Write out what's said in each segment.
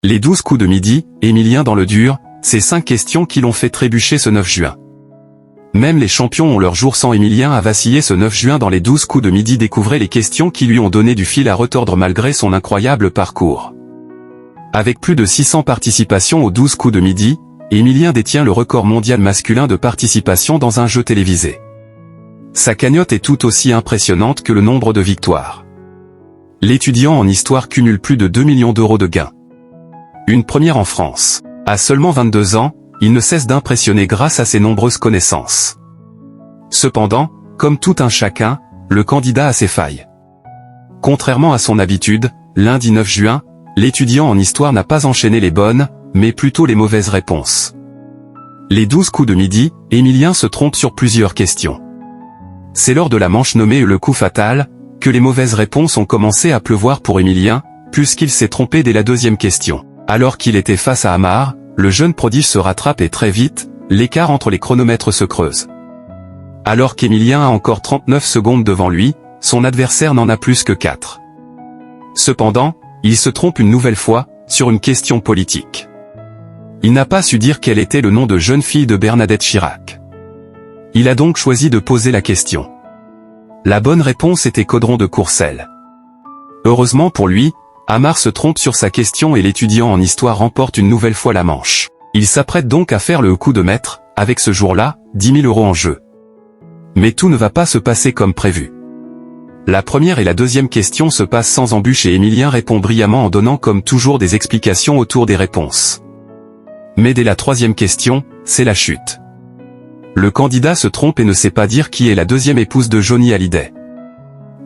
Les 12 coups de midi, Émilien dans le dur, ces 5 questions qui l'ont fait trébucher ce 9 juin. Même les champions ont leur jour sans Émilien a vacillé ce 9 juin dans les 12 coups de midi. Découvrez les questions qui lui ont donné du fil à retordre malgré son incroyable parcours. Avec plus de 600 participations aux 12 coups de midi, Émilien détient le record mondial masculin de participation dans un jeu télévisé. Sa cagnotte est tout aussi impressionnante que le nombre de victoires. L'étudiant en histoire cumule plus de 2 millions d'euros de gains. Une première en France. À seulement 22 ans, il ne cesse d'impressionner grâce à ses nombreuses connaissances. Cependant, comme tout un chacun, le candidat a ses failles. Contrairement à son habitude, lundi 9 juin, l'étudiant en histoire n'a pas enchaîné les bonnes, mais plutôt les mauvaises réponses. Les 12 coups de midi, Émilien se trompe sur plusieurs questions. C'est lors de la manche nommée le coup fatal, que les mauvaises réponses ont commencé à pleuvoir pour Émilien, puisqu'il s'est trompé dès la deuxième question. Alors qu'il était face à Amar, le jeune prodige se rattrape et très vite, l'écart entre les chronomètres se creuse. Alors qu'Émilien a encore 39 secondes devant lui, son adversaire n'en a plus que 4. Cependant, il se trompe une nouvelle fois, sur une question politique. Il n'a pas su dire quel était le nom de jeune fille de Bernadette Chirac. Il a donc choisi de poser la question. La bonne réponse était Caudron de Courcelles. Heureusement pour lui, Amar se trompe sur sa question et l'étudiant en histoire remporte une nouvelle fois la manche. Il s'apprête donc à faire le coup de maître, avec ce jour-là, 10 000 euros en jeu. Mais tout ne va pas se passer comme prévu. La première et la deuxième question se passent sans embûche et Émilien répond brillamment en donnant comme toujours des explications autour des réponses. Mais dès la troisième question, c'est la chute. Le candidat se trompe et ne sait pas dire qui est la deuxième épouse de Johnny Hallyday.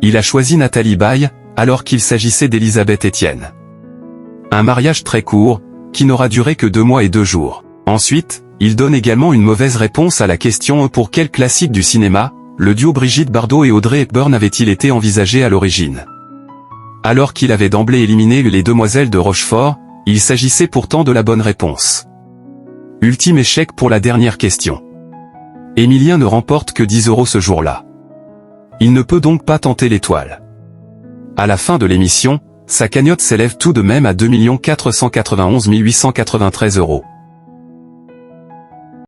Il a choisi Nathalie Baye, alors qu'il s'agissait d'Elisabeth Etienne. Un mariage très court, qui n'aura duré que 2 mois et 2 jours. Ensuite, il donne également une mauvaise réponse à la question pour quel classique du cinéma, le duo Brigitte Bardot et Audrey Hepburn avait-il été envisagé à l'origine. Alors qu'il avait d'emblée éliminé les demoiselles de Rochefort, il s'agissait pourtant de la bonne réponse. Ultime échec pour la dernière question. Émilien ne remporte que 10 euros ce jour-là. Il ne peut donc pas tenter l'étoile. À la fin de l'émission, sa cagnotte s'élève tout de même à 2 491 893 euros.